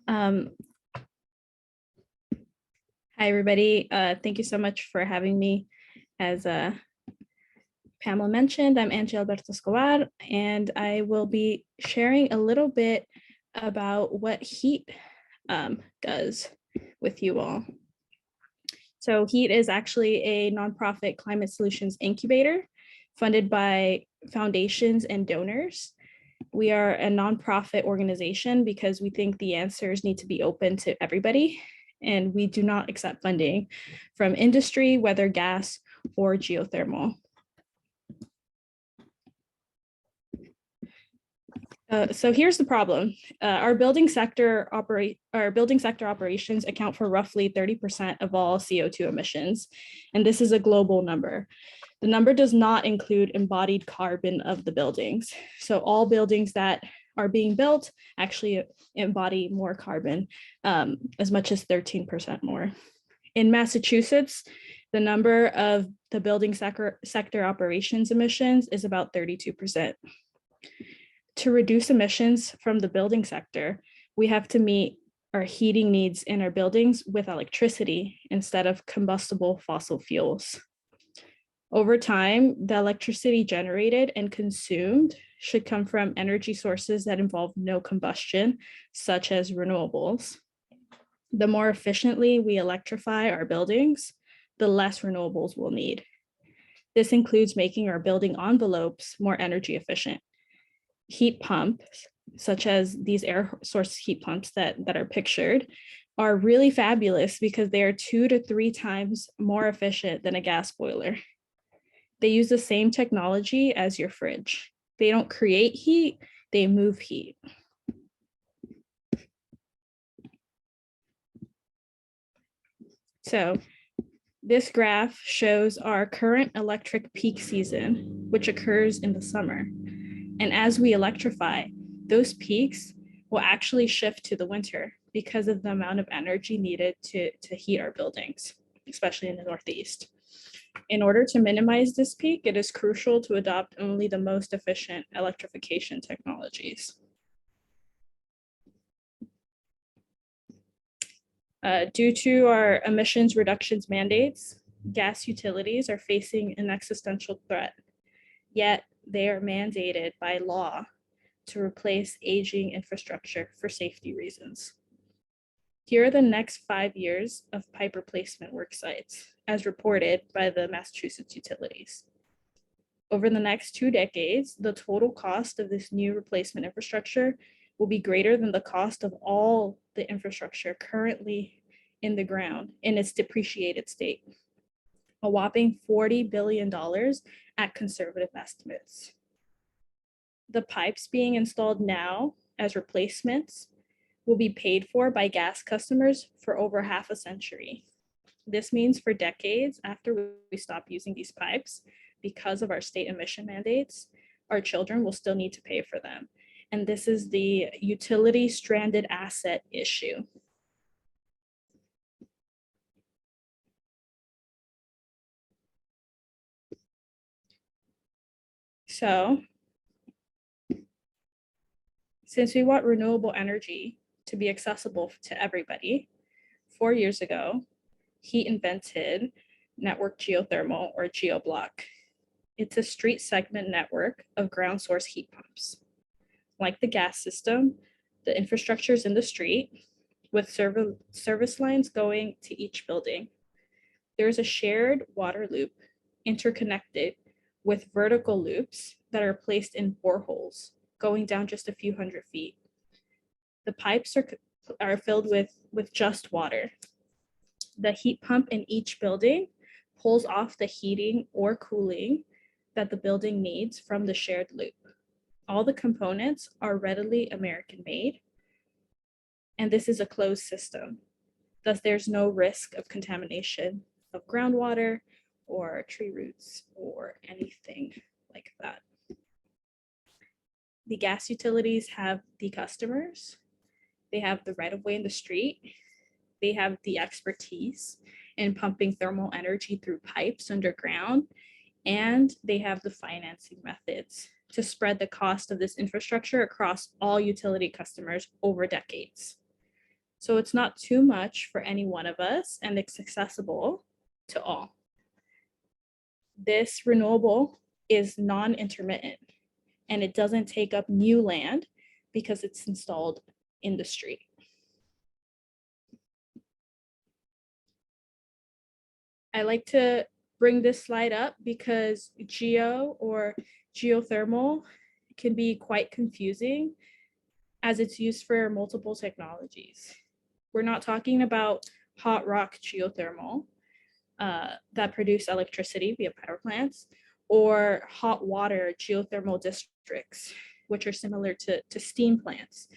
Um, Hi, everybody. Thank you so much for having me. As Pamela mentioned, I'm Angie Alberto Escobar, and I will be sharing a little bit about what HEET does with you all. So HEET is actually a nonprofit climate solutions incubator funded by foundations and donors. We are a nonprofit organization because we think the answers need to be open to everybody, and we do not accept funding from industry, whether gas or geothermal. So here's the problem. Our building sector operations account for roughly 30% of all CO2 emissions, and this is a global number. The number does not include embodied carbon of the buildings. So all buildings that are being built actually embody more carbon, as much as 13% more. In Massachusetts, the number of the building sector operations emissions is about 32%. To reduce emissions from the building sector, we have to meet our heating needs in our buildings with electricity instead of combustible fossil fuels. Over time, the electricity generated and consumed should come from energy sources that involve no combustion, such as renewables. The more efficiently we electrify our buildings, the less renewables we'll need. This includes making our building envelopes more energy efficient. Heat pumps, such as these air source heat pumps that are pictured, are really fabulous because they are 2 to 3 times more efficient than a gas boiler. They use the same technology as your fridge. They don't create heat, they move heat. So this graph shows our current electric peak season, which occurs in the summer. And as we electrify, those peaks will actually shift to the winter because of the amount of energy needed to heat our buildings, especially in the Northeast. In order to minimize this peak, it is crucial to adopt only the most efficient electrification technologies. Due to our emissions reductions mandates, gas utilities are facing an existential threat, yet they are mandated by law to replace aging infrastructure for safety reasons. Here are the next 5 years of pipe replacement work sites, as reported by the Massachusetts utilities. Over the next 2 decades, the total cost of this new replacement infrastructure will be greater than the cost of all the infrastructure currently in the ground in its depreciated state, a whopping $40 billion at conservative estimates. The pipes being installed now as replacements will be paid for by gas customers for over half a century. This means for decades after we stop using these pipes, because of our state emission mandates, our children will still need to pay for them. And this is the utility stranded asset issue. So, since we want renewable energy to be accessible to everybody, 4 years ago, HEET invented network geothermal, or GeoBlock. It's a street segment network of ground source heat pumps. Like the gas system, the infrastructure is in the street with service lines going to each building. There's a shared water loop interconnected with vertical loops that are placed in boreholes going down just a few hundred feet. The pipes are filled with just water. The heat pump in each building pulls off the heating or cooling that the building needs from the shared loop. All the components are readily American made, and this is a closed system. Thus, there's no risk of contamination of groundwater or tree roots or anything like that. The gas utilities have the customers, they have the right of way in the street, they have the expertise in pumping thermal energy through pipes underground, and they have the financing methods to spread the cost of this infrastructure across all utility customers over decades. So it's not too much for any one of us, and it's accessible to all. This renewable is non-intermittent, and it doesn't take up new land because it's installed in the street. I like to bring this slide up because geothermal can be quite confusing as it's used for multiple technologies. We're not talking about hot rock geothermal that produce electricity via power plants, or hot water geothermal districts, which are similar to steam plants.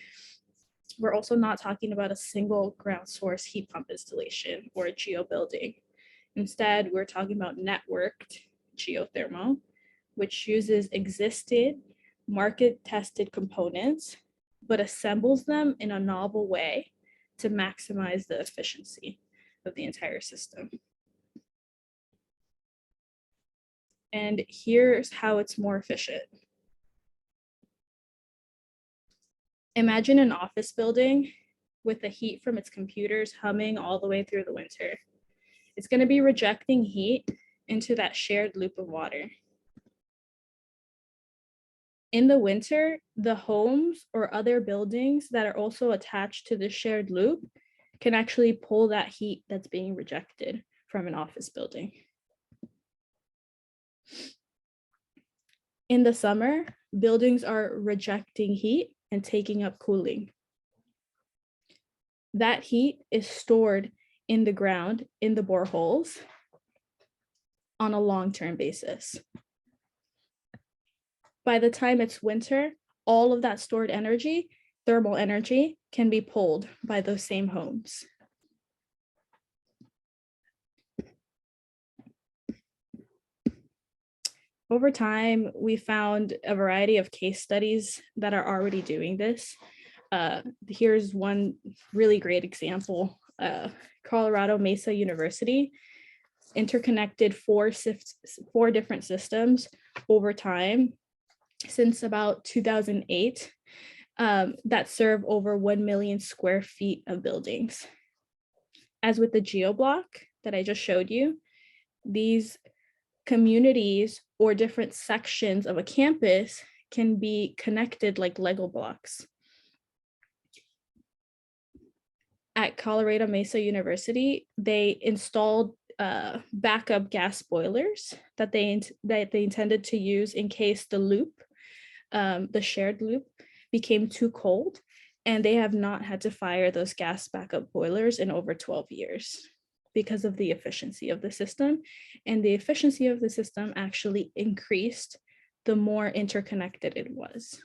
We're also not talking about a single ground source heat pump installation or a geo building. Instead, we're talking about networked geothermal, which uses existed market-tested components, but assembles them in a novel way to maximize the efficiency of the entire system. And here's how it's more efficient. Imagine an office building with the heat from its computers humming all the way through the winter. It's going to be rejecting heat into that shared loop of water. In the winter, the homes or other buildings that are also attached to the shared loop can actually pull that heat that's being rejected from an office building. In the summer, buildings are rejecting heat and taking up cooling. That heat is stored in the ground, in the boreholes, on a long-term basis. By the time it's winter, all of that stored energy, thermal energy, can be pulled by those same homes. Over time, we found a variety of case studies that are already doing this. Here's one really great example. Colorado Mesa University interconnected four different systems over time since about 2008 that serve over 1 million square feet of buildings. As with the GeoBlock that I just showed you, these communities or different sections of a campus can be connected like Lego blocks. At Colorado Mesa University, they installed backup gas boilers that they intended to use in case the loop, the shared loop, became too cold, and they have not had to fire those gas backup boilers in over 12 years because of the efficiency of the system. And the efficiency of the system actually increased the more interconnected it was.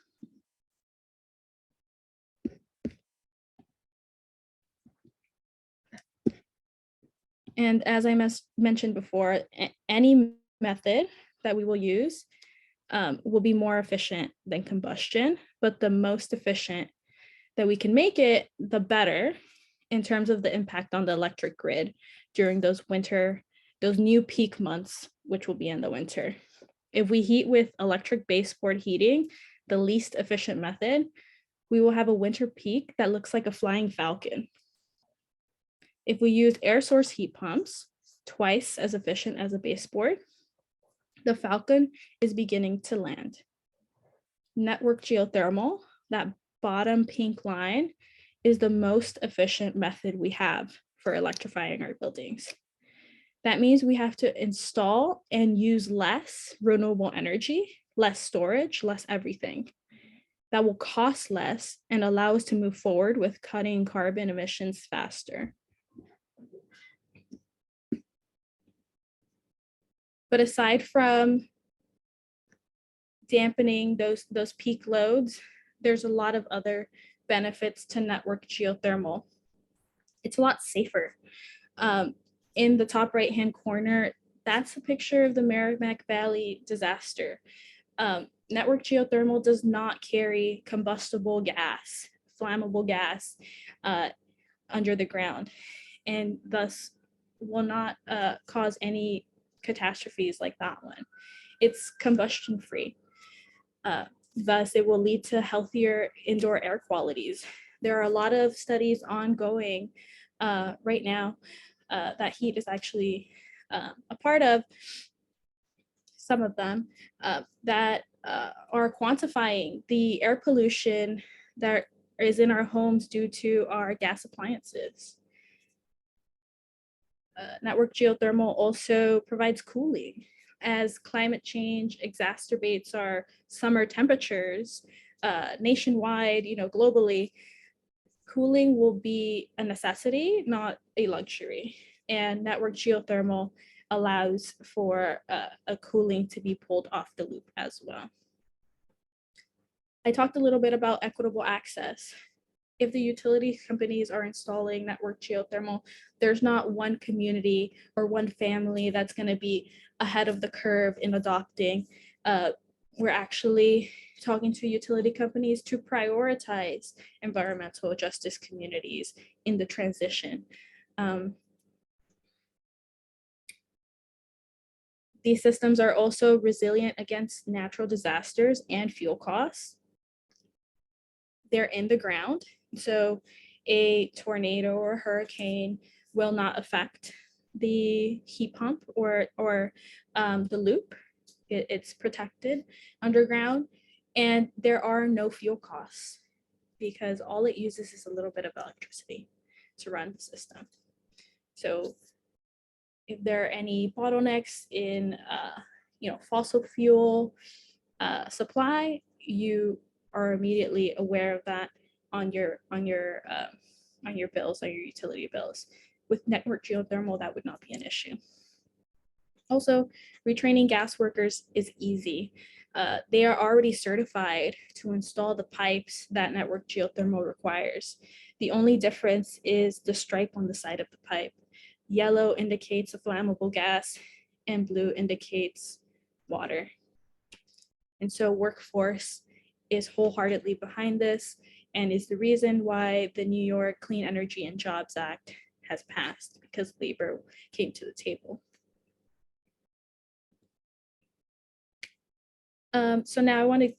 And as I mentioned before, any method that we will use will be more efficient than combustion, but the most efficient that we can make it, the better in terms of the impact on the electric grid during those new peak months, which will be in the winter. If we heat with electric baseboard heating, the least efficient method, we will have a winter peak that looks like a flying falcon. If we use air source heat pumps, twice as efficient as a baseboard, the falcon is beginning to land. Network geothermal, that bottom pink line, is the most efficient method we have for electrifying our buildings. That means we have to install and use less renewable energy, less storage, less everything. That will cost less and allow us to move forward with cutting carbon emissions faster. But aside from dampening those peak loads, there's a lot of other benefits to network geothermal. It's a lot safer. In the top right-hand corner, that's a picture of the Merrimack Valley disaster. Network geothermal does not carry combustible gas, flammable gas under the ground, and thus will not cause any catastrophes like that one. It's combustion free. Thus, it will lead to healthier indoor air qualities There are a lot of studies ongoing right now that HEET is actually a part of, some of them, that are quantifying the air pollution that is in our homes due to our gas appliances. Network geothermal also provides cooling. As climate change exacerbates our summer temperatures nationwide, globally, cooling will be a necessity, not a luxury. And network geothermal allows for a cooling to be pulled off the loop as well. I talked a little bit about equitable access. If the utility companies are installing network geothermal, there's not one community or one family that's going to be ahead of the curve in adopting. We're actually talking to utility companies to prioritize environmental justice communities in the transition. These systems are also resilient against natural disasters and fuel costs. They're in the ground, so a tornado or hurricane will not affect the heat pump or the loop. It's protected underground, and there are no fuel costs because all it uses is a little bit of electricity to run the system. So if there are any bottlenecks in fossil fuel supply, you are immediately aware of that on your bills, on your utility bills. With network geothermal, that would not be an issue. Also, retraining gas workers is easy. They are already certified to install the pipes that network geothermal requires. The only difference is the stripe on the side of the pipe. Yellow indicates a flammable gas and blue indicates water. And so workforce is wholeheartedly behind this and is the reason why the New York Clean Energy and Jobs Act has passed, because labor came to the table. So now I want to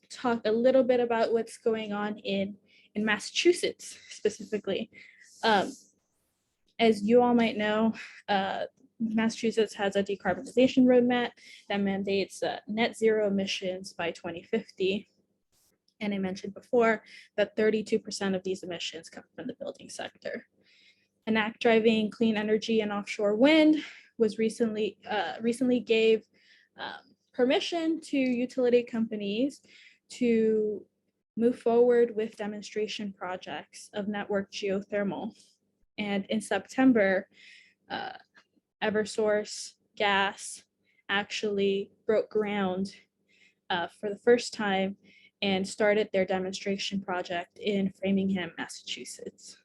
talk a little bit about what's going on in Massachusetts specifically. As you all might know, Massachusetts has a decarbonization roadmap that mandates net zero emissions by 2050. And I mentioned before that 32% of these emissions come from the building sector. An act driving clean energy and offshore wind was recently gave permission to utility companies to move forward with demonstration projects of network geothermal. And in September, Eversource Gas actually broke ground for the first time and started their demonstration project in Framingham, Massachusetts.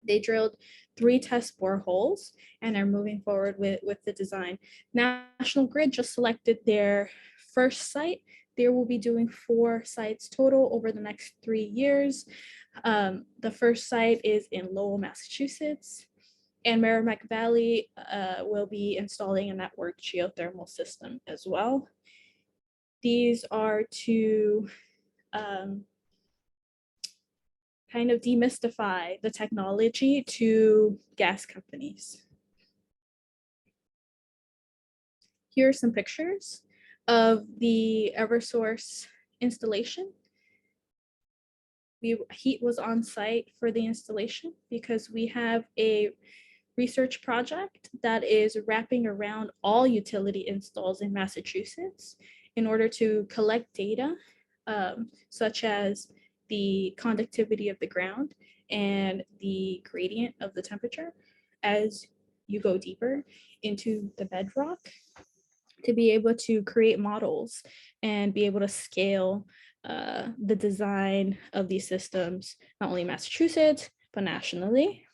They drilled 3 test boreholes and are moving forward with the design. National Grid just selected their first site. They will be doing 4 sites total over the next 3 years. The first site is in Lowell, Massachusetts, and Merrimack Valley will be installing a network geothermal system as well. These are to kind of demystify the technology to gas companies. Here are some pictures of the Eversource installation. HEET was on site for the installation because we have a research project that is wrapping around all utility installs in Massachusetts in order to collect data such as the conductivity of the ground and the gradient of the temperature as you go deeper into the bedrock, to be able to create models and be able to scale the design of these systems, not only in Massachusetts, but nationally.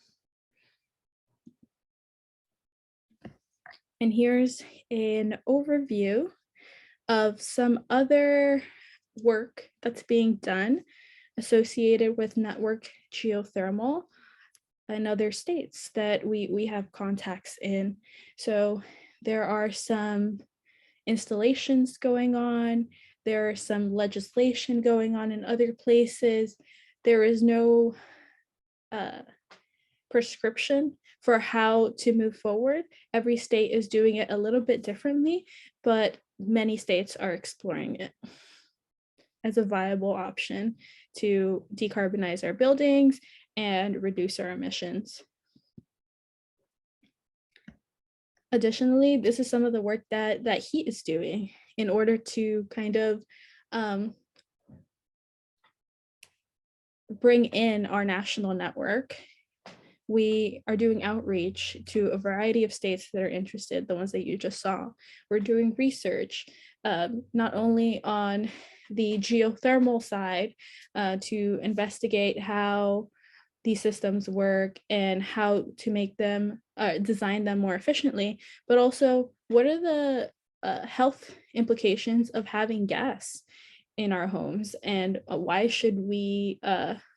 And here's an overview of some other work that's being done associated with network geothermal in other states that we have contacts in. So there are some installations going on, there are some legislation going on in other places there is no prescription for how to move forward. Every state is doing it a little bit differently, but many states are exploring it as a viable option to decarbonize our buildings and reduce our emissions. Additionally, this is some of the work that HEET is doing in order to kind of bring in our national network. We are doing outreach to a variety of states that are interested, the ones that you just saw. We're doing research, not only on the geothermal side to investigate how these systems work and how to make them, design them more efficiently, but also what are the health implications of having gas in our homes, and why should we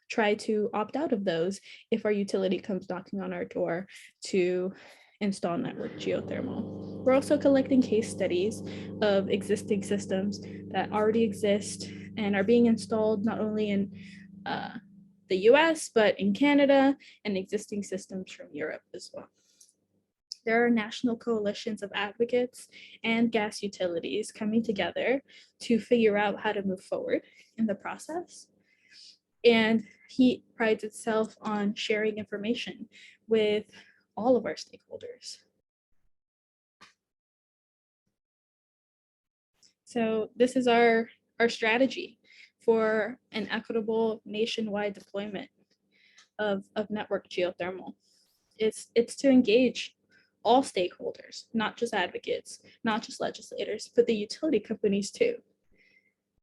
try to opt out of those if our utility comes knocking on our door to install network geothermal. We're also collecting case studies of existing systems that already exist and are being installed not only in the US, but in Canada, and existing systems from Europe as well. There are national coalitions of advocates and gas utilities coming together to figure out how to move forward in the process. And HEET prides itself on sharing information with all of our stakeholders. So this is our strategy for an equitable nationwide deployment of network geothermal. It's to engage all stakeholders, not just advocates, not just legislators, but the utility companies too,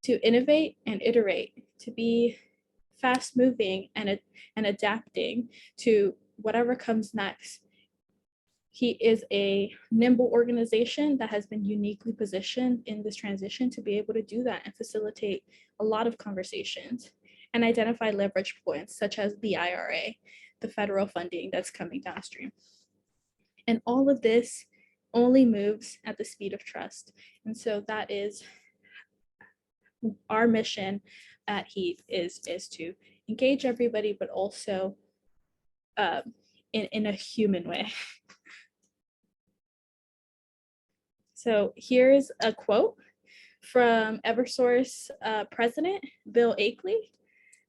to innovate and iterate, to be fast moving and adapting to whatever comes next. HEET is a nimble organization that has been uniquely positioned in this transition to be able to do that and facilitate a lot of conversations and identify leverage points such as the IRA, the federal funding that's coming downstream. And all of this only moves at the speed of trust. And so that is our mission at HEET, is to engage everybody, but also in a human way. So here's a quote from Eversource President Bill Akeley.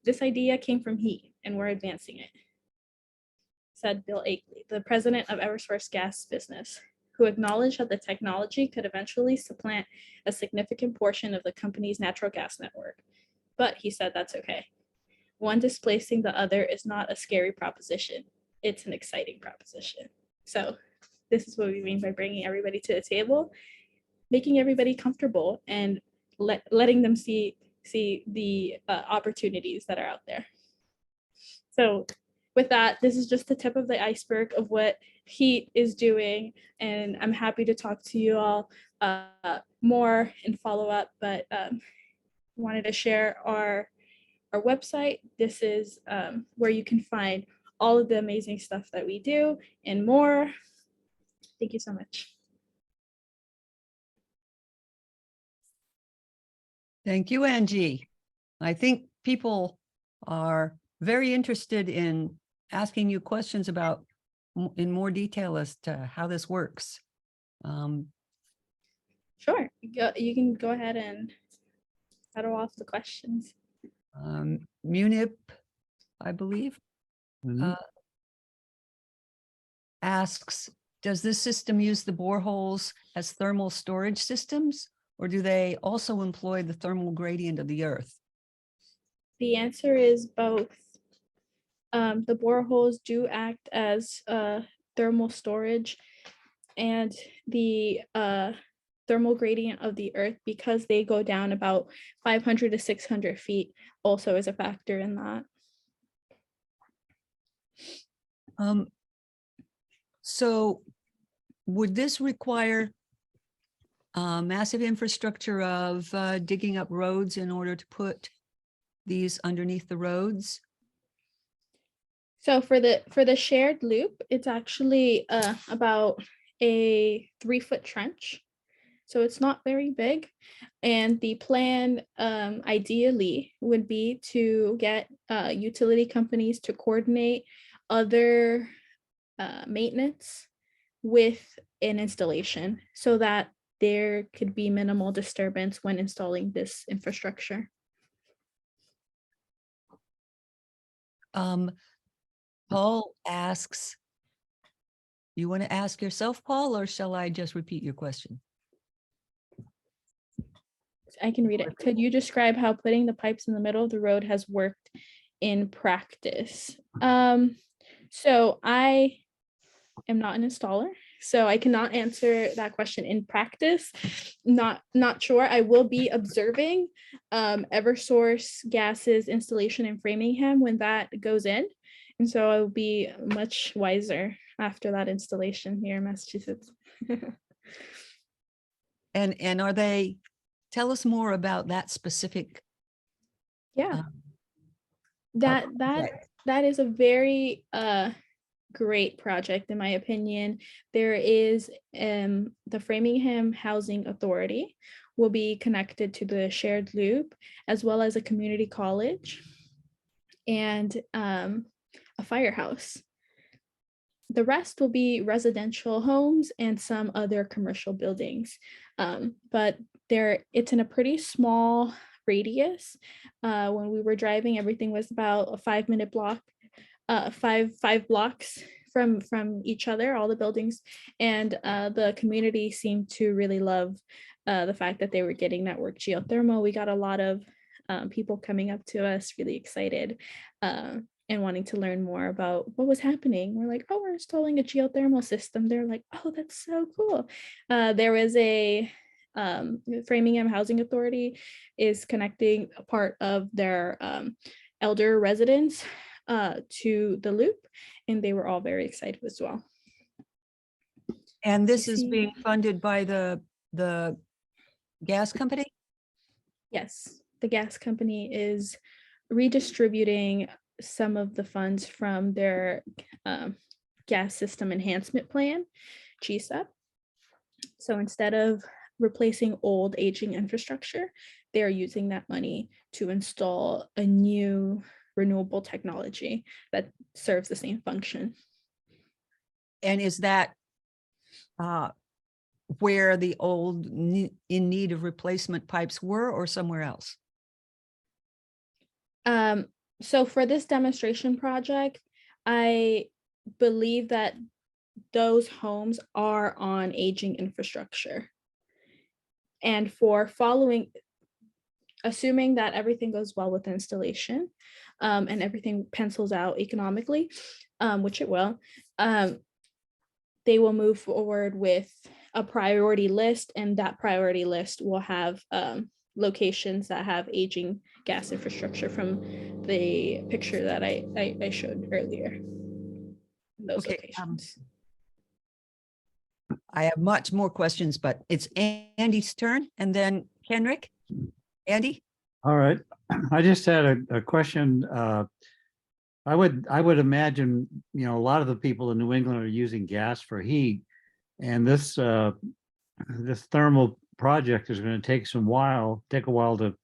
This idea came from HEET and we're advancing it, said Bill Akeley, the president of Eversource Gas Business, who acknowledged that the technology could eventually supplant a significant portion of the company's natural gas network. But he said that's okay. One displacing the other is not a scary proposition. It's an exciting proposition. So this is what we mean by bringing everybody to the table, making everybody comfortable and letting them see the opportunities that are out there. So with that, this is just the tip of the iceberg of what HEET is doing, and I'm happy to talk to you all more and follow up, but wanted to share our website. This is where you can find all of the amazing stuff that we do and more. Thank you so much. Thank you, Angie. I think people are very interested in asking you questions about in more detail as to how this works. Sure, you can go ahead and rattle off the questions. Munip, I believe, asks, does this system use the boreholes as thermal storage systems, or do they also employ the thermal gradient of the earth? The answer is both. The boreholes do act as thermal storage, and the thermal gradient of the earth, because they go down about 500 to 600 feet, also is a factor in that. So would this require massive infrastructure of digging up roads in order to put these underneath the roads? So for the shared loop, it's actually about a 3-foot trench So it's not very big. And the plan ideally would be to get utility companies to coordinate other maintenance with an installation so that there could be minimal disturbance when installing this infrastructure. Paul asks, you want to ask yourself, Paul, or shall I just repeat your question? I can read it. Could you describe how putting the pipes in the middle of the road has worked in practice? So I am not an installer, so I cannot answer that question in practice. Not sure. I will be observing Eversource Gas's installation in Framingham when that goes in. And so I will be much wiser after that installation here in Massachusetts. And are they, tell us more about that specific. Yeah, um, that is a very great project in my opinion. There is the Framingham Housing Authority will be connected to the shared loop, as well as a community college and a firehouse. The rest will be residential homes and some other commercial buildings. But it's in a pretty small radius. When we were driving, everything was about a 5-minute block, five blocks from each other, all the buildings. And the community seemed to really love the fact that they were getting network geothermal. We got a lot of people coming up to us really excited and wanting to learn more about what was happening. We're like, oh, we're installing a geothermal system. They're like, oh, that's so cool. There was a Framingham Housing Authority is connecting a part of their elder residents to the loop, and they were all very excited as well. And this is being funded by the gas company? Yes, the gas company is redistributing some of the funds from their gas system enhancement plan, GSEP. So instead of replacing old aging infrastructure, they're using that money to install a new renewable technology that serves the same function. And is that where the old in need of replacement pipes were, or somewhere else? So for this demonstration project, I believe that those homes are on aging infrastructure. And for following, assuming that everything goes well with the installation and everything pencils out economically, which it will, they will move forward with a priority list, and that priority list will have locations that have aging gas infrastructure from the picture that I showed earlier. Those locations. I have much more questions, but it's Andy's turn, and then Kenrick. Andy? All right. I just had a question. I would imagine, a lot of the people in New England are using gas for heat, and this thermal project is going to take a while to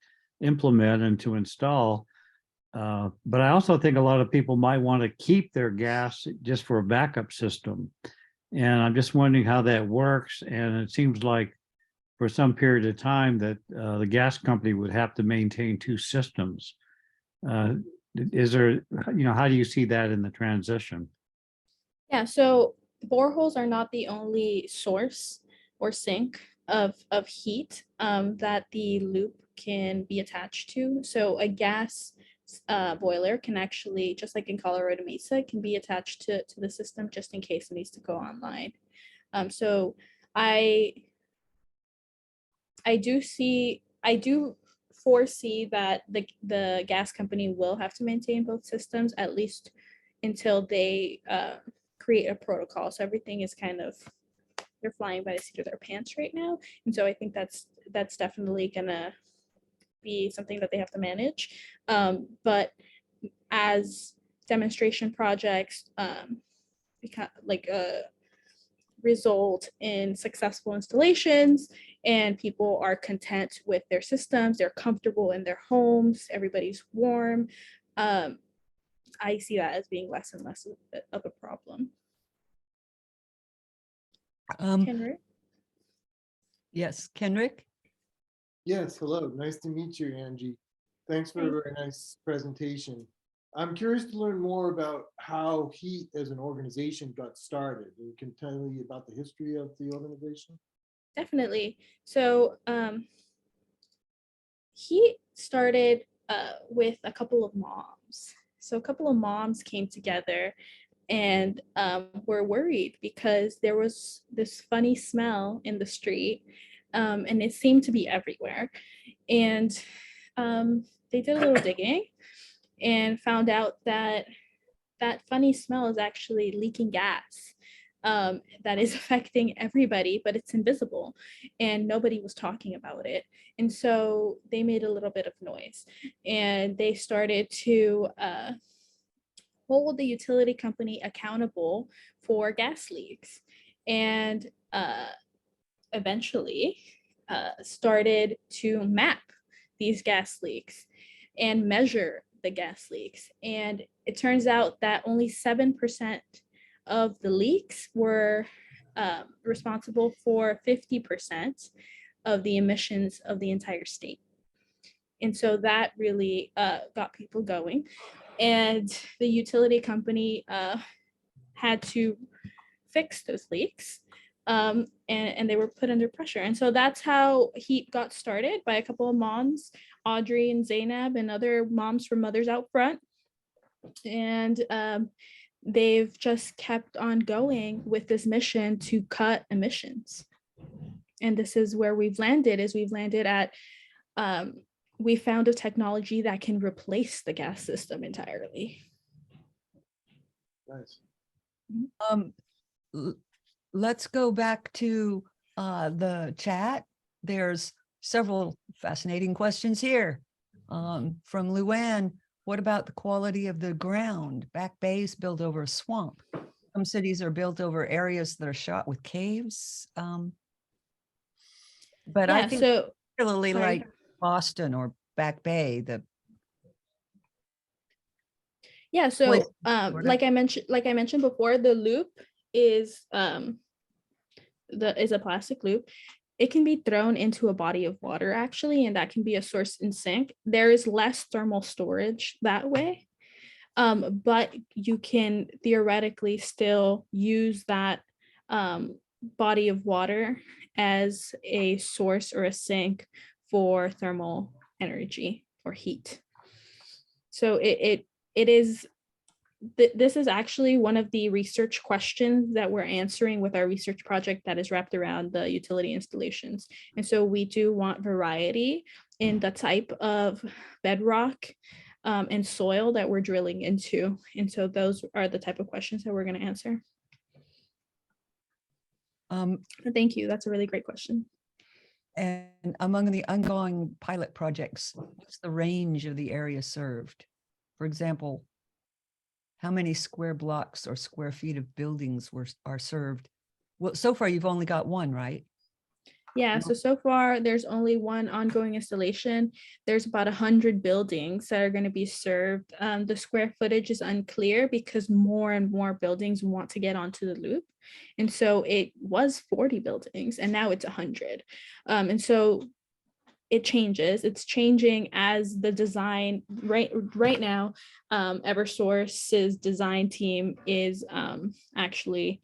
implement and to install. But I also think a lot of people might want to keep their gas just for a backup system. And I'm just wondering how that works. And it seems like for some period of time that the gas company would have to maintain two systems. Is there, how do you see that in the transition? Yeah, so boreholes are not the only source or sink of heat that the loop can be attached to. So a gas boiler can actually, just like in Colorado Mesa, can be attached to the system just in case it needs to go online. So I do foresee that the gas company will have to maintain both systems, at least until they create a protocol. So everything is kind of, they're flying by the seat of their pants right now. And so I think that's definitely gonna be something that they have to manage. But as demonstration projects result in successful installations and people are content with their systems, they're comfortable in their homes, everybody's warm. I see that as being less and less of a problem. Henry? Yes, Kenrick? Yes, hello. Nice to meet you, Angie. Thanks for a very nice presentation. I'm curious to learn more about how HEET as an organization got started. You can tell me about the history of the organization? Definitely. So he started with a couple of moms. So a couple of moms came together and were worried because there was this funny smell in the street, and it seemed to be everywhere. And they did a little digging and found out that that funny smell is actually leaking gas, that is affecting everybody, but it's invisible and nobody was talking about it. And so they made a little bit of noise and they started to hold the utility company accountable for gas leaks. And eventually started to map these gas leaks and measure the gas leaks. And it turns out that only 7% of the leaks were responsible for 50% of the emissions of the entire state. And so that really got people going. And the utility company had to fix those leaks, and they were put under pressure. And so that's how HEET got started, by a couple of moms, Audrey and Zainab and other moms from Mothers Out Front. And they've just kept on going with this mission to cut emissions. And this is where we've landed, at we found a technology that can replace the gas system entirely. Nice. Let's go back to the chat. There's several fascinating questions here. From Luann, what about the quality of the ground? Back Bay is built over a swamp. Some cities are built over areas that are shot with caves. But Yeah, I think so particularly sorry. like Boston or Back Bay, yeah, so Place- Florida. like I mentioned before, the loop is a plastic loop. It can be thrown into a body of water actually, and that can be a source and sink. There is less thermal storage that way, but you can theoretically still use that body of water as a source or a sink for thermal energy or heat. So it is, this is actually one of the research questions that we're answering with our research project that is wrapped around the utility installations. And so we do want variety in the type of bedrock and soil that we're drilling into. And so those are the type of questions that we're going to answer. Thank you. That's a really great question. And among the ongoing pilot projects, what's the range of the area served? For example, how many square blocks or square feet of buildings are served? Well, so far you've only got one, right? Yeah, so far there's only one ongoing installation. There's about 100 buildings that are going to be served. The square footage is unclear because more and more buildings want to get onto the loop. And so it was 40 buildings and now it's 100. And so it changes. It's changing as the design right now. Eversource's design team is actually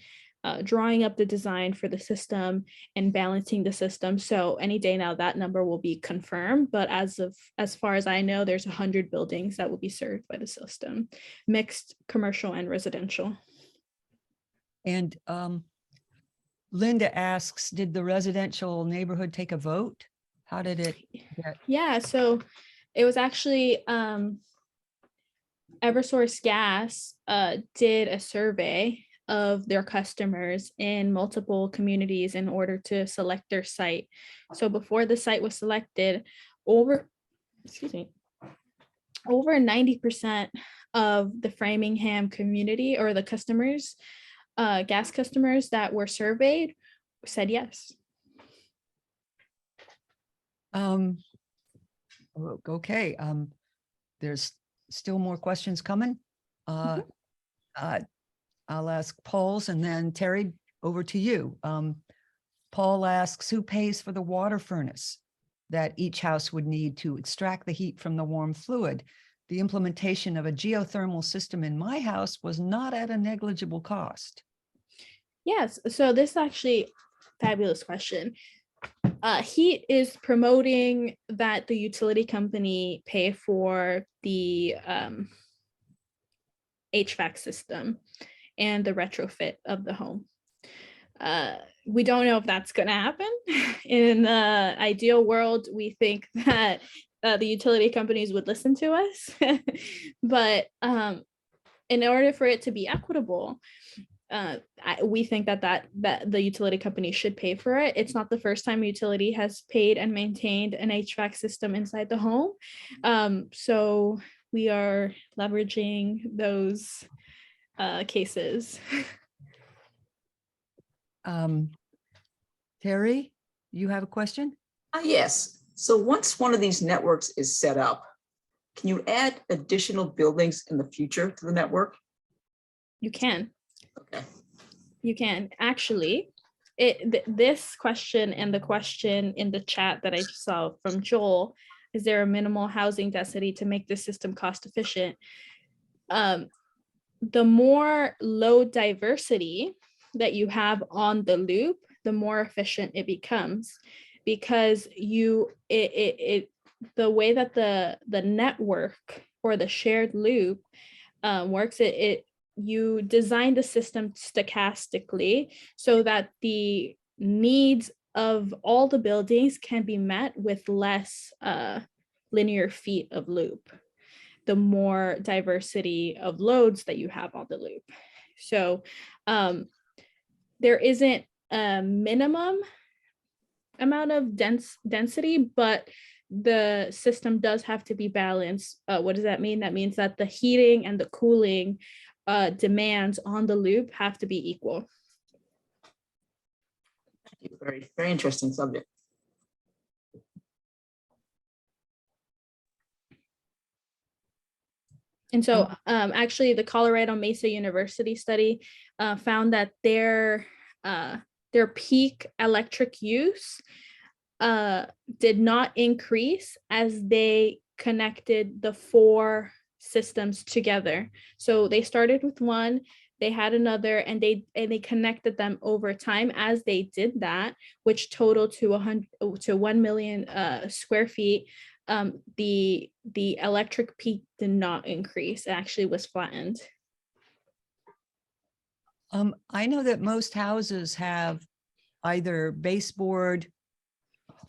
drawing up the design for the system and balancing the system. So any day now that number will be confirmed. But as far as I know, there's 100 buildings that will be served by the system, mixed commercial and residential. And Linda asks, did the residential neighborhood take a vote? How did it get? Yeah, so it was actually Eversource Gas did a survey of their customers in multiple communities in order to select their site. So before the site was selected, over 90% of the Framingham community or the customers, gas customers that were surveyed said yes. Okay, there's still more questions coming. Uh, I'll ask Paul's and then Terry, over to you. Paul asks, who pays for the water furnace that each house would need to extract the heat from the warm fluid? The implementation of a geothermal system in my house was not at a negligible cost. Yes, so this is actually fabulous question. HEET is promoting that the utility company pay for the HVAC system and the retrofit of the home. We don't know if that's going to happen. In the ideal world, we think that the utility companies would listen to us. But in order for it to be equitable, we think that the utility company should pay for it. It's not the first time a utility has paid and maintained an HVAC system inside the home. So we are leveraging those cases. Terry, you have a question? Yes. So once one of these networks is set up, can you add additional buildings in the future to the network? You can. Okay. You can actually. This question and the question in the chat that I just saw from Joel, is there a minimal housing density to make the system cost efficient? The more load diversity that you have on the loop, the more efficient it becomes, because the way that the network or the shared loop works, you design the system stochastically so that the needs of all the buildings can be met with less linear feet of loop, the more diversity of loads that you have on the loop. So there isn't a minimum amount of density, but the system does have to be balanced. What does that mean? That means that the heating and the cooling demands on the loop have to be equal. Very, very interesting subject. And so actually the Colorado Mesa University study found that their peak electric use did not increase as they connected the 4 systems together. So they started with one, they had another, and they connected them over time. As they did that, which totaled to 1 million square feet, the electric peak did not increase. It actually was flattened. I know that most houses have either baseboard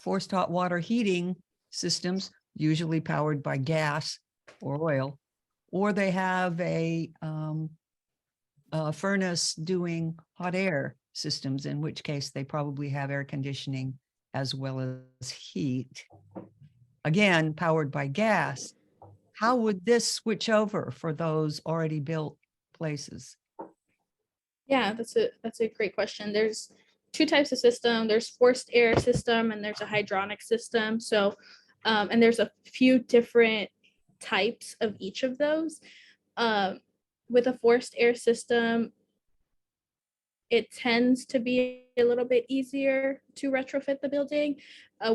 forced hot water heating systems, usually powered by gas or oil, or they have a furnace doing hot air systems, in which case they probably have air conditioning as well as heat. Again, powered by gas. How would this switch over for those already built places? Yeah, that's a great question. There's 2 types of system. There's forced air system and there's a hydronic system. So, and there's a few different types of each of those. With a forced air system, it tends to be a little bit easier to retrofit the building.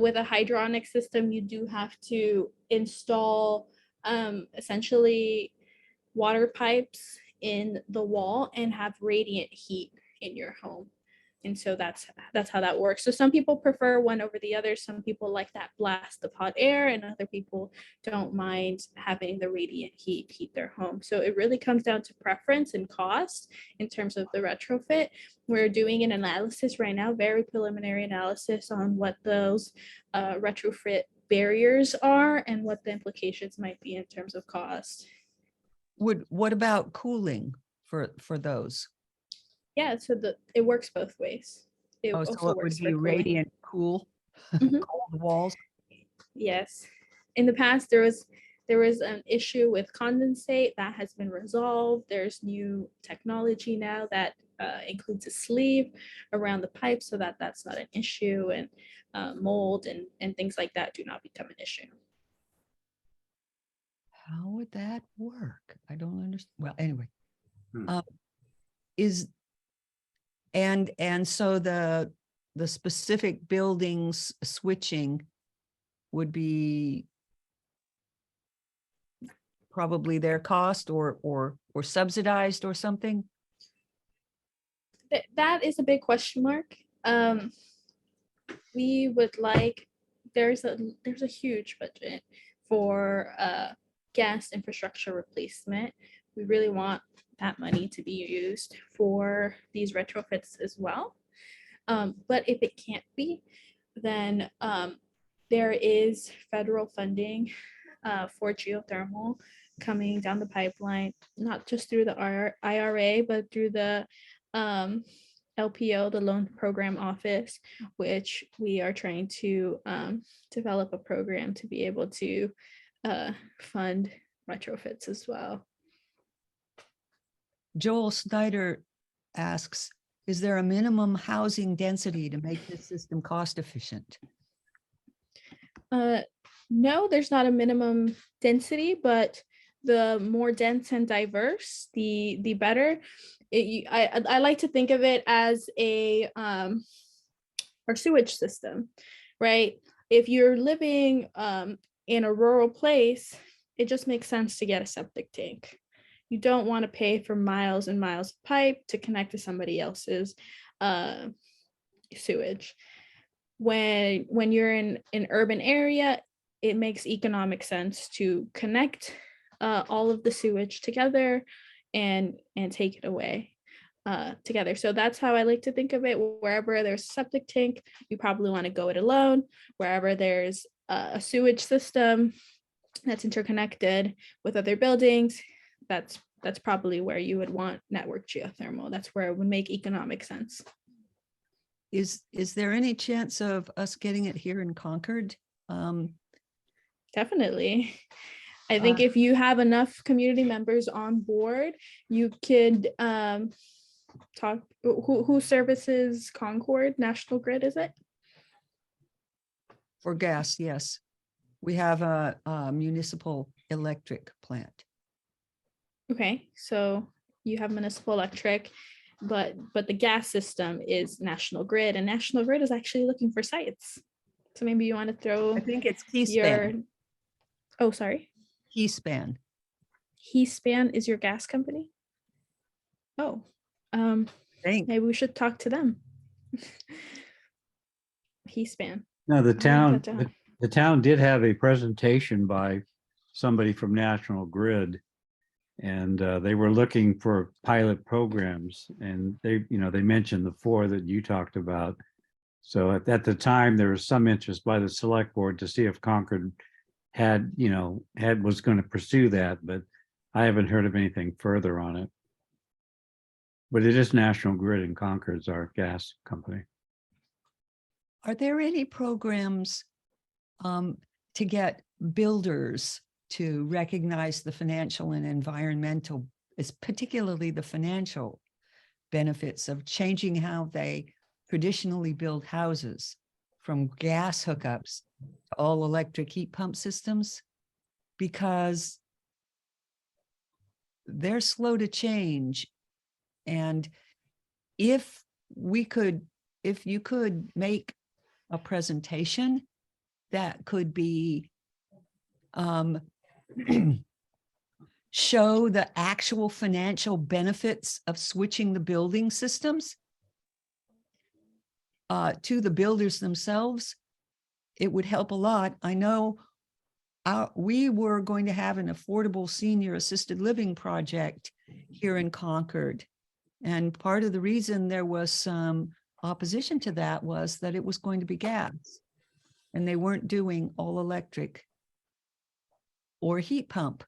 With a hydronic system, you do have to install essentially water pipes in the wall and have radiant heat in your home. And so that's how that works. So some people prefer one over the other. Some people like that blast of hot air, and other people don't mind having the radiant heat their home. So it really comes down to preference and cost in terms of the retrofit. We're doing an analysis right now, very preliminary analysis on what those retrofit barriers are and what the implications might be in terms of cost. What about cooling for those? Yeah, so it works both ways. It So also it would works be for cooling. radiant cool, Mhm. cold walls. Yes. In the past, there was an issue with condensate that has been resolved. There's new technology now that includes a sleeve around the pipe so that that's not an issue, and mold and things like that do not become an issue. How would that work? I don't understand. Well, anyway. Hmm. And so the specific buildings switching would be probably their cost or subsidized or something? That is a big question mark. We would like, there's a huge budget for gas infrastructure replacement. We really want that money to be used for these retrofits as well. But if it can't be, then there is federal funding for geothermal coming down the pipeline, not just through the IRA, but through the LPO, the Loan Program Office, which we are trying to develop a program to be able to fund retrofits as well. Joel Snyder asks, is there a minimum housing density to make this system cost efficient? No, there's not a minimum density, but the more dense and diverse, the better. I like to think of it as our sewage system, right? If you're living in a rural place, it just makes sense to get a septic tank. You don't want to pay for miles and miles of pipe to connect to somebody else's sewage. When you're in an urban area, it makes economic sense to connect all of the sewage together and take it away together. So that's how I like to think of it. Wherever there's a septic tank, you probably want to go it alone. Wherever there's a sewage system that's interconnected with other buildings, that's probably where you would want network geothermal. That's where it would make economic sense. Is there any chance of us getting it here in Concord? Definitely. I think if you have enough community members on board, you could talk. Who services Concord? National Grid, is it? For gas, yes. We have a municipal electric plant. Okay, so you have municipal electric, but the gas system is National Grid, and National Grid is actually looking for sites. So maybe you want to throw I think it's your. HEET. Oh, sorry. HEET. HEET is your gas company? Oh, maybe we should talk to them. HEET. No, the town, that down. the town did have a presentation by somebody from National Grid. And they were looking for pilot programs, and they mentioned the 4 that you talked about. So at the time, there was some interest by the select board to see if Concord was going to pursue that, but I haven't heard of anything further on it. But it is National Grid, and Concord's our gas company. Are there any programs to get builders to recognize the financial and environmental, particularly the financial benefits of changing how they traditionally build houses from gas hookups to all electric heat pump systems? Because they're slow to change. And if you could make a presentation that could be show the actual financial benefits of switching the building systems to the builders themselves, it would help a lot. I know we were going to have an affordable senior assisted living project here in Concord. And part of the reason there was some opposition to that was that it was going to be gas, and they weren't doing all electric or heat pump.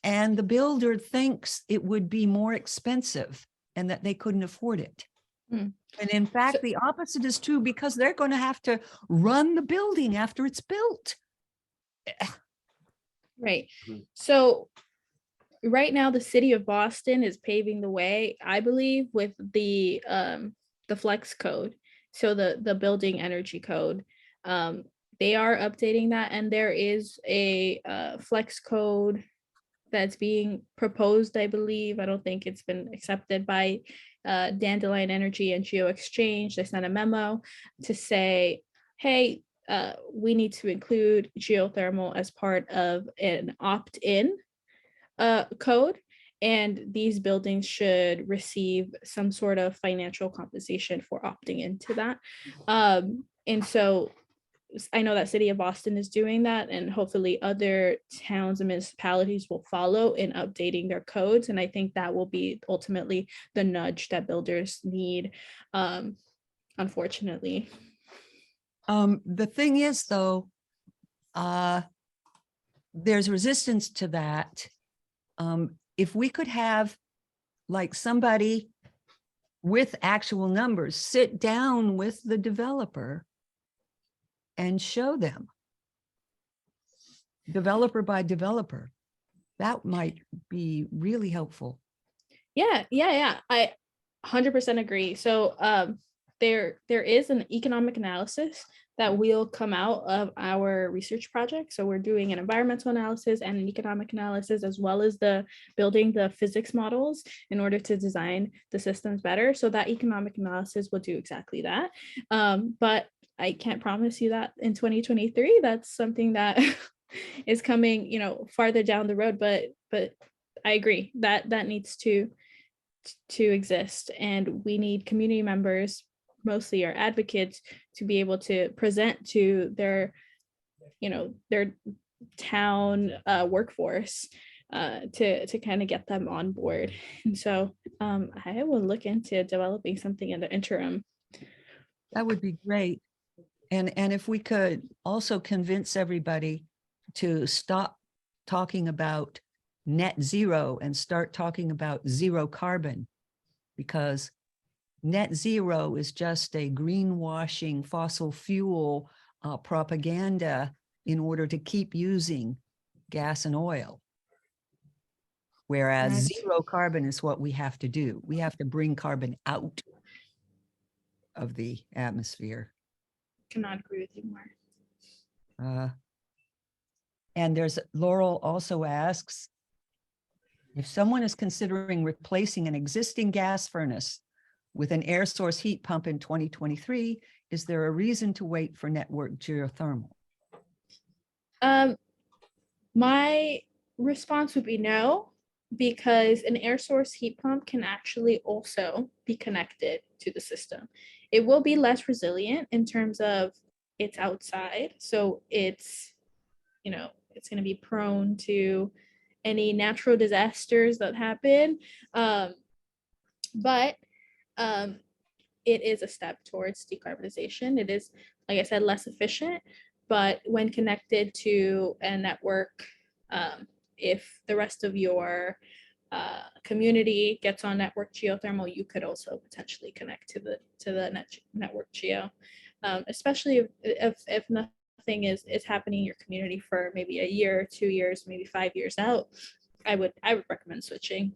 And the builder thinks it would be more expensive and that they couldn't afford it. And in fact, the opposite is true, because they're going to have to run the building after it's built. Right. So right now the city of Boston is paving the way, I believe, with the flex code. So the building energy code. They are updating that, and there is a flex code that's being proposed, I believe. I don't think it's been accepted by Dandelion Energy and Geo Exchange. They sent a memo to say, hey, we need to include geothermal as part of an opt-in code, and these buildings should receive some sort of financial compensation for opting into that. And so I know that City of Boston is doing that, and hopefully other towns and municipalities will follow in updating their codes. And I think that will be ultimately the nudge that builders need, unfortunately. The thing is, though, there's resistance to that. If we could have like somebody with actual numbers sit down with the developer and show them, developer by developer, that might be really helpful. Yeah. I 100% agree. So there is an economic analysis that will come out of our research project. So we're doing an environmental analysis and an economic analysis, as well as building the physics models in order to design the systems better. So that economic analysis will do exactly that. But I can't promise you that in 2023. That's something that is coming, farther down the road. But I agree that needs to exist, and we need community members, mostly our advocates, to be able to present to their town workforce to kind of get them on board. And so I will look into developing something in the interim. That would be great. And if we could also convince everybody to stop talking about net zero and start talking about zero carbon, because net zero is just a greenwashing fossil fuel propaganda in order to keep using gas and oil. Whereas Correct. zero carbon is what we have to do. We have to bring carbon out of the atmosphere. Cannot agree with you more. And there's Laurel also asks, if someone is considering replacing an existing gas furnace with an air source heat pump in 2023, is there a reason to wait for network geothermal? My response would be no, because an air source heat pump can actually also be connected to the system. It will be less resilient in terms of it's outside, so it's going to be prone to any natural disasters that happen, but it is a step towards decarbonization. It is, like I said, less efficient, but when connected to a network, if the rest of your community gets on network geothermal, you could also potentially connect to the network geo, especially if nothing is happening in your community for maybe a year, 2 years, maybe 5 years out. I would recommend switching.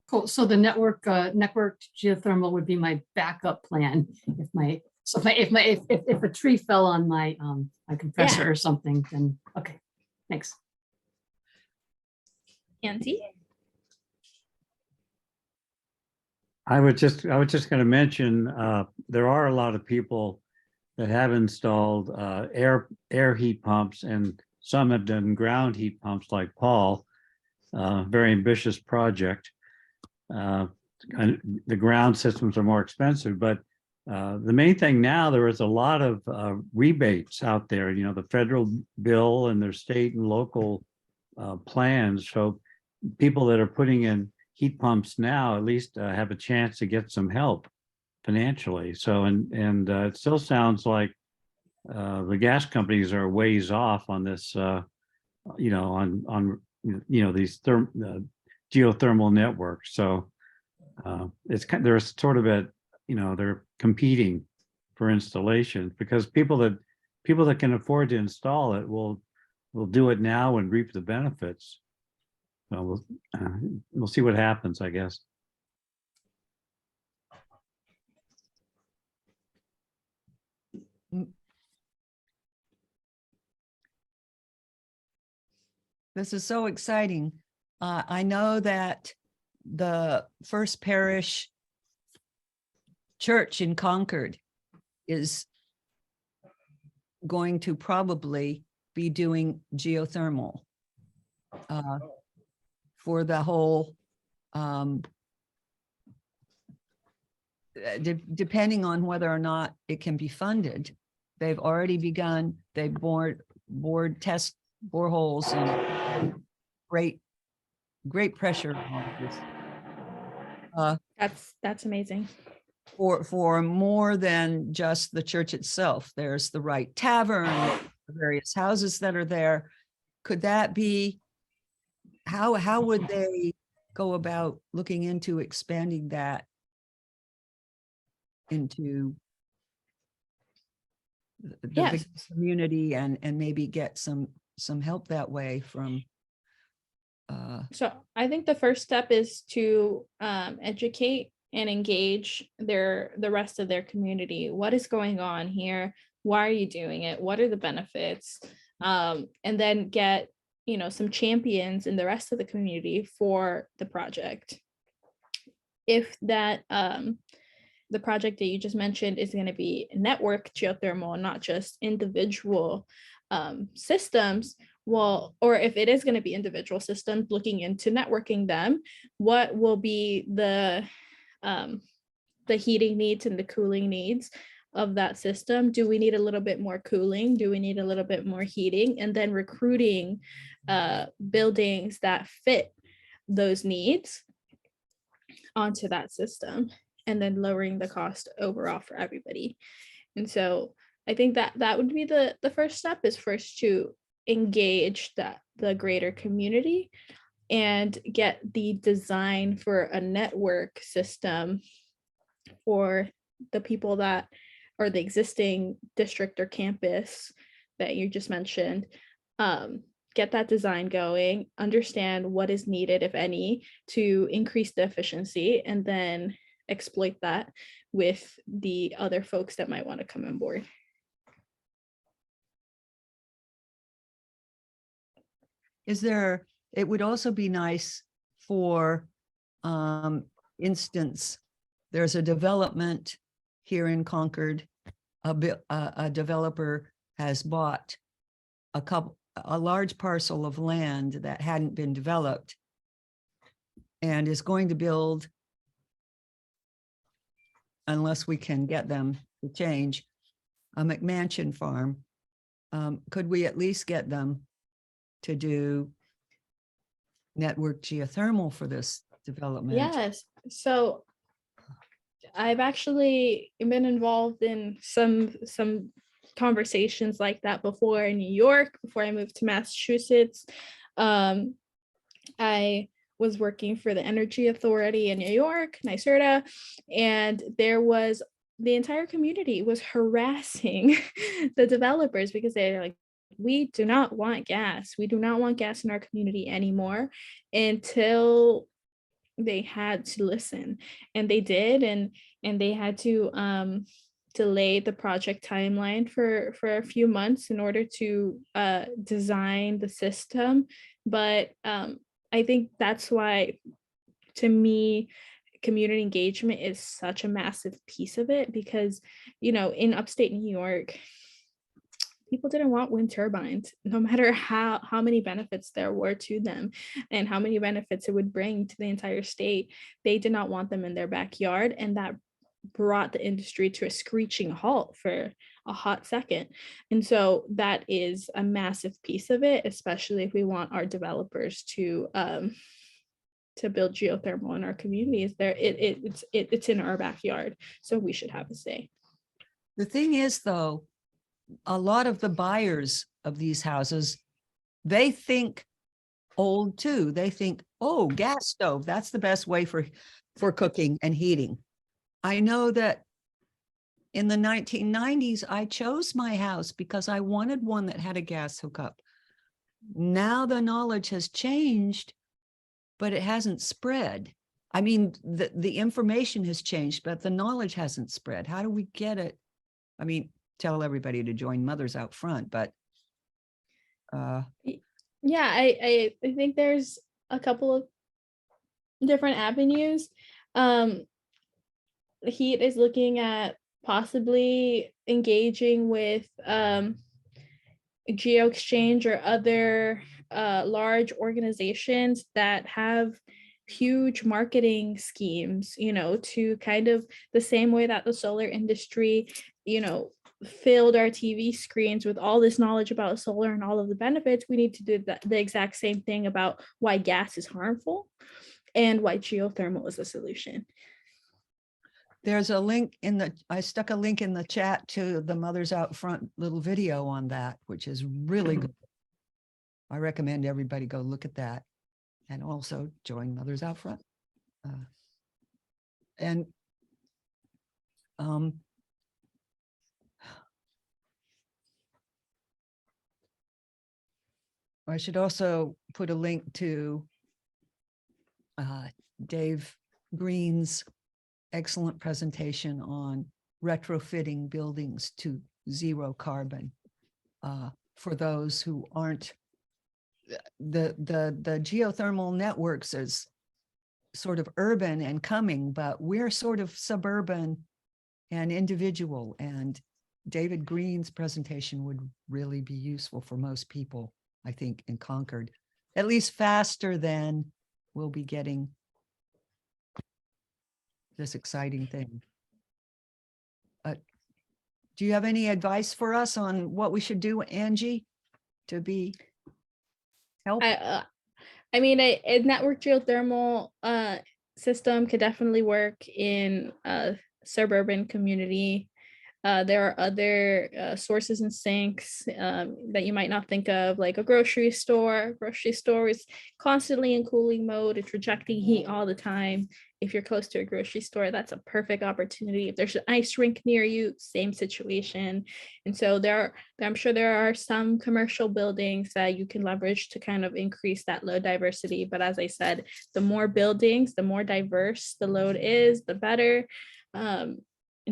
Cool. So the networked geothermal would be my backup plan if a tree fell on my compressor or something, then okay. Thanks. Angie? I was just going to mention there are a lot of people that have installed air heat pumps, and some have done ground heat pumps like Paul. Very ambitious project. The ground systems are more expensive, but the main thing now, there is a lot of rebates out there, the federal bill and their state and local plans. So people that are putting in heat pumps now at least have a chance to get some help financially. So, and it still sounds like the gas companies are ways off on this, on these geothermal networks. So they're sort of at, they're competing for installation, because people that can afford to install it will do it now and reap the benefits. So we'll see what happens, I guess. This is so exciting. I know that the First Parish Church in Concord is going to probably be doing geothermal for the whole, depending on whether or not it can be funded. They've already begun, they bored test boreholes and great pressure on this. That's amazing. For more than just the church itself. There's the Right Tavern, the various houses that are there. Could that be, how would they go about looking into expanding that into the Yes. big community and maybe get some help that way from So I think the first step is to educate and engage the rest of their community. What is going on here? Why are you doing it? What are the benefits? And then get, some champions in the rest of the community for the project. If that the project that you just mentioned is going to be network geothermal, not just individual systems, well, or if it is going to be individual systems, looking into networking them, what will be the heating needs and the cooling needs of that system? Do we need a little bit more cooling? Do we need a little bit more heating? And then recruiting buildings that fit those needs onto that system, and then lowering the cost overall for everybody. And so I think that would be the first step, is first to engage the greater community and get the design for a network system for the people that are the existing district or campus that you just mentioned. Get that design going, understand what is needed, if any, to increase the efficiency, and then exploit that with the other folks that might want to come on board. It would also be nice for instance, there's a development here in Concord. A developer has bought a large parcel of land that hadn't been developed and is going to build, unless we can get them to change, a McMansion farm. Could we at least get them to do network geothermal for this development? Yes. So I've actually been involved in some conversations like that before in New York, before I moved to Massachusetts. I was working for the Energy Authority in New York, NYSERDA, and the entire community was harassing the developers because they're like, we do not want gas. We do not want gas in our community anymore, until they had to listen, and they did, and they had to delay the project timeline for a few months in order to design the system. But I think that's why, to me, community engagement is such a massive piece of it, because in upstate New York, people didn't want wind turbines, no matter how many benefits there were to them and how many benefits it would bring to the entire state. They did not want them in their backyard, and that brought the industry to a screeching halt for a hot second. And so that is a massive piece of it, especially if we want our developers to build geothermal in our communities. It's in our backyard, so we should have a say. The thing is, though, a lot of the buyers of these houses, they think old too. They think, oh, gas stove, that's the best way for cooking and heating. I know that in the 1990s, I chose my house because I wanted one that had a gas hookup. Now the knowledge has changed, but it hasn't spread. I mean, the information has changed, but the knowledge hasn't spread. How do we get it? I mean, tell everybody to join Mothers Out Front, but Yeah, I think there's a couple of different avenues. HEET is looking at possibly engaging with Geo Exchange or other large organizations that have huge marketing schemes, you know, to kind of the same way that the solar industry, you know, filled our TV screens with all this knowledge about solar and all of the benefits. We need to do the exact same thing about why gas is harmful and why geothermal is a solution. there's a link I stuck a link in the chat to the Mothers Out Front little video on that, which is really good. I recommend everybody go look at that and also join Mothers Out Front. I should also put a link to Dave Green's excellent presentation on retrofitting buildings to zero carbon. For those who aren't, the geothermal networks is sort of urban and coming, but we're sort of suburban and individual. And David Green's presentation would really be useful for most people, I think, in Concord, at least faster than we'll be getting this exciting thing. Do you have any advice for us on what we should do, Angie, to be help? I mean, a network geothermal system could definitely work in a suburban community. There are other sources and sinks that you might not think of, like a grocery store. Grocery store is constantly in cooling mode. It's rejecting heat all the time. If you're close to a grocery store, that's a perfect opportunity. If there's an ice rink near you, same situation. And so I'm sure there are some commercial buildings that you can leverage to kind of increase that load diversity. But as I said, the more buildings, the more diverse the load is, the better. And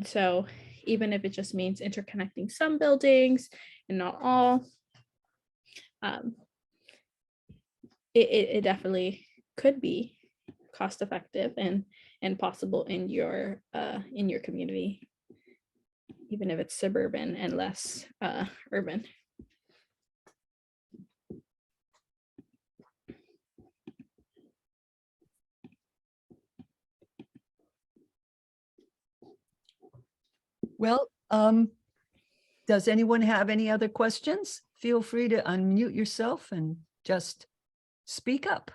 so even if it just means interconnecting some buildings and not all, it definitely could be cost effective and possible in your community, even if it's suburban and less urban. Well, does anyone have any other questions? Feel free to unmute yourself and just speak up.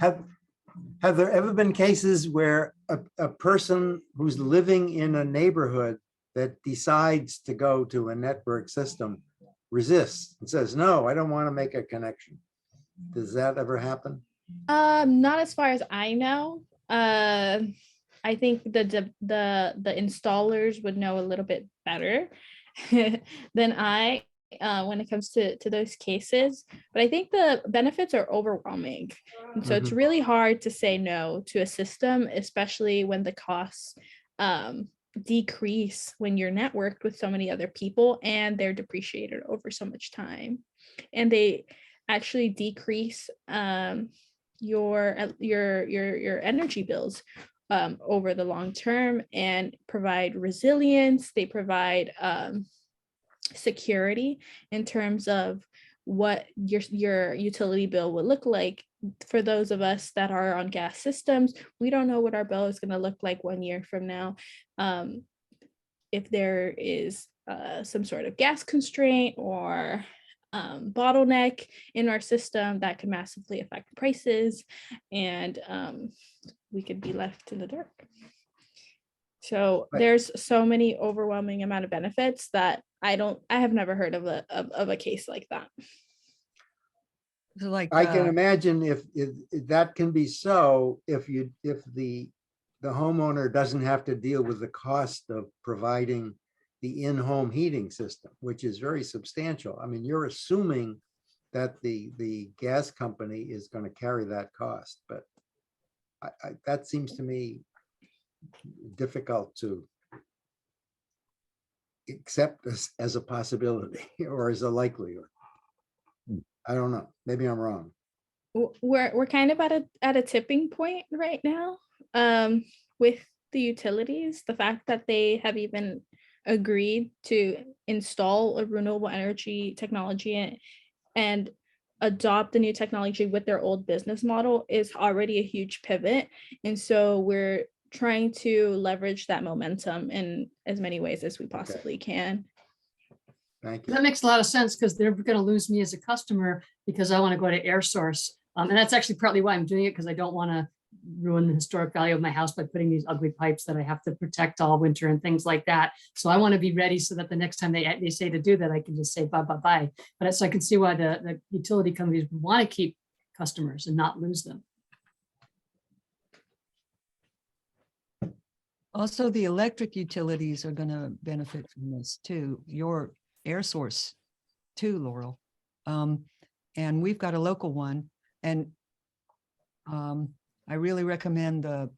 Have there ever been cases where a person who's living in a neighborhood that decides to go to a network system resists and says, no, I don't want to make a connection? Does that ever happen? Not as far as I know. I think the installers would know a little bit better than I when it comes to those cases. But I think the benefits are overwhelming. And so it's really hard to say no to a system, especially when the costs decrease when you're networked with so many other people and they're depreciated over so much time. And they actually decrease your energy bills over the long term and provide resilience. They provide security in terms of what your utility bill would look like. For those of us that are on gas systems, we don't know what our bill is going to look like 1 year from now. If there is some sort of gas constraint or bottleneck in our system, that could massively affect prices, and we could be left in the dark. So there's so many overwhelming amount of benefits that I have never heard of a case like that. So like I can imagine if that can be so, if the homeowner doesn't have to deal with the cost of providing the in-home heating system, which is very substantial. I mean, you're assuming that the gas company is going to carry that cost, but that seems to me difficult to accept as a possibility or as a likelihood. I don't know. Maybe I'm wrong. We're kind of at a tipping point right now, with the utilities. The fact that they have even agreed to install a renewable energy technology and adopt the new technology with their old business model is already a huge pivot. And so we're trying to leverage that momentum in as many ways as we possibly can. Thank you. That makes a lot of sense because they're going to lose me as a customer because I want to go to air source. And that's actually partly why I'm doing it, because I don't want to ruin the historic value of my house by putting these ugly pipes that I have to protect all winter and things like that. So I want to be ready so that the next time they say to do that, I can just say bye, bye, bye. But so I can see why the utility companies want to keep customers and not lose them. Also, the electric utilities are going to benefit from this too. Your air source too, Laurel. And we've got a local one. And I really recommend the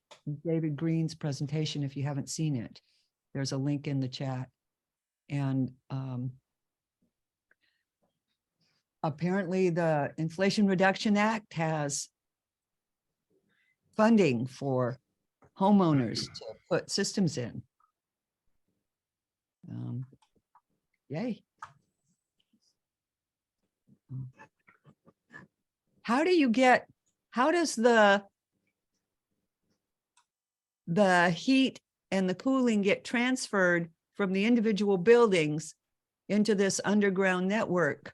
David Green's presentation if you haven't seen it. There's a link in the chat. And apparently the Inflation Reduction Act has funding for homeowners to put systems in. Yay. How does the heat and the cooling get transferred from the individual buildings into this underground network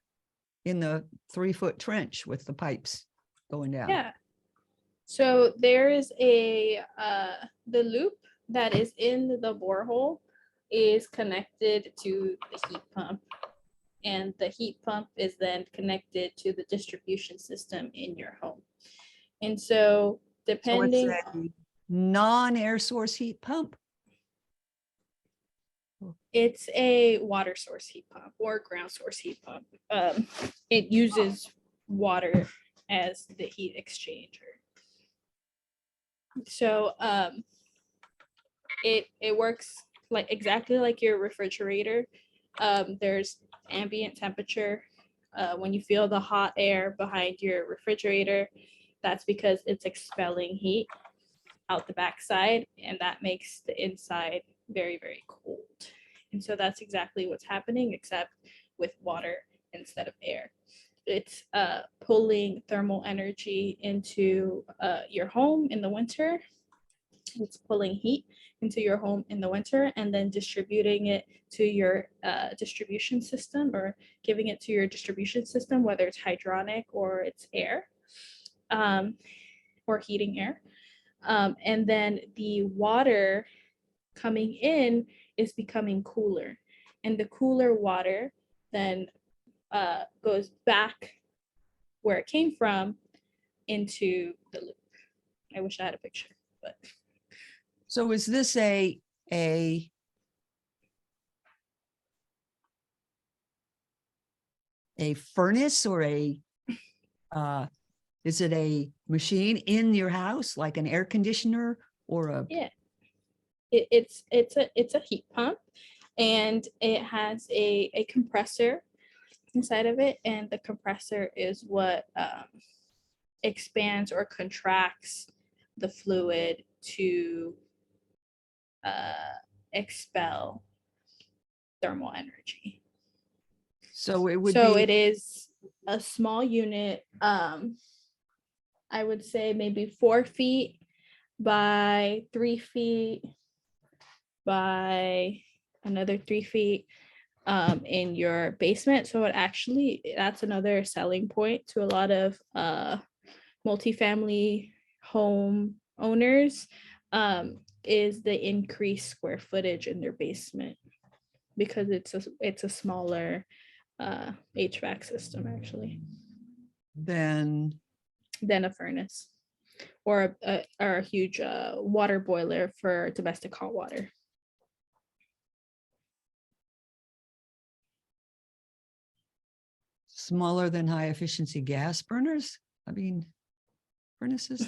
in the 3-foot trench with the pipes going down? Yeah. So there is the loop that is in the borehole is connected to the heat pump. And the heat pump is then connected to the distribution system in your home. And so depending, So it's a non-air source heat pump? it's a water source heat pump or ground source heat pump. It uses water as the heat exchanger. So it works like exactly like your refrigerator. There's ambient temperature. When you feel the hot air behind your refrigerator, that's because it's expelling heat out the backside, and that makes the inside very, very cold. And so that's exactly what's happening, except with water instead of air. It's pulling thermal energy into your home in the winter. It's pulling heat into your home in the winter and then distributing it to your distribution system, or giving it to your distribution system, whether it's hydronic or it's air, or heating air. And then the water coming in is becoming cooler, and the cooler water then goes back where it came from into the loop. I wish I had a picture, but. So is this a furnace or is it a machine in your house, like an air conditioner or a? Yeah, it's a heat pump, and it has a compressor inside of it, and the compressor is what expands or contracts the fluid to expel thermal energy. So it would So be. it is a small unit. I would say maybe 4 feet by 3 feet by another 3 feet in your basement. So that's another selling point to a lot of multifamily home owners, is the increased square footage in their basement, because it's a smaller HVAC system actually Then than a furnace or a huge water boiler for domestic hot water. smaller than high efficiency gas burners. I mean, furnaces,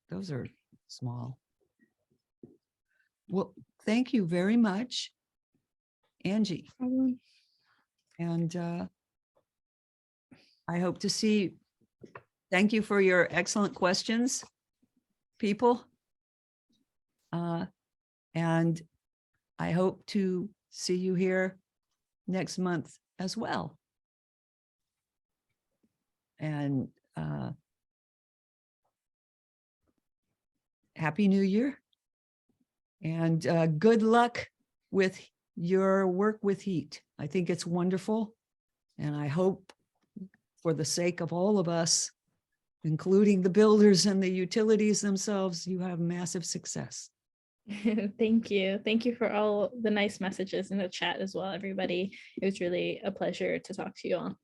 those are small. Well, thank you very much, Angie. And I hope to see, thank you for your excellent questions, people. And I hope to see you here next month as well. And Happy New Year. And good luck with your work with HEET. I think it's wonderful. And I hope for the sake of all of us, including the builders and the utilities themselves, you have massive success. Thank you. Thank you for all the nice messages in the chat as well, everybody. It was really a pleasure to talk to you all.